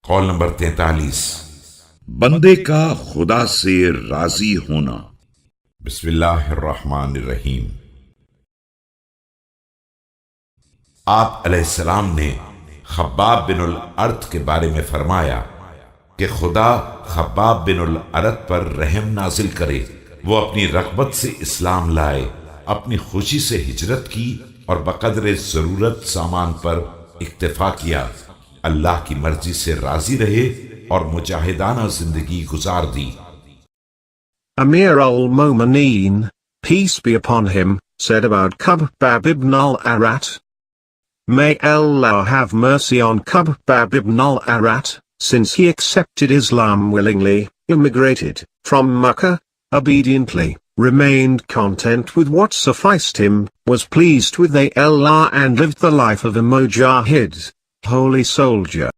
Kaul number 43। बंदे का खुदा से राजी होना। बिस्मिल्लाहिर्रहमानिर्रहीम। आप अलैहिस्सलाम ने खब्बाब बिनुल अर्त के बारे में फरमाया कि खुदा खब्बाब बिनुल अर्त पर रहम नाजिल करे। वो अपनी रग़बत से इस्लाम लाए, अपनी खुशी से हिजरत की और बक़द्र ज़रूरत सामान पर इक्तिफा किया, अल्लाह की मर्जी से राजी रहे और मुजाहिदाना जिंदगी गुजार दी। Amir al-Mu'mineen, peace be upon him, said about Khabbab ibn al-Arat, "May Allah have mercy on Khabbab ibn al-Arat, since he accepted Islam willingly, immigrated from Mecca, obediently, remained content with what sufficed him, was pleased with Allah and lived the life of a mujahid, holy soldier."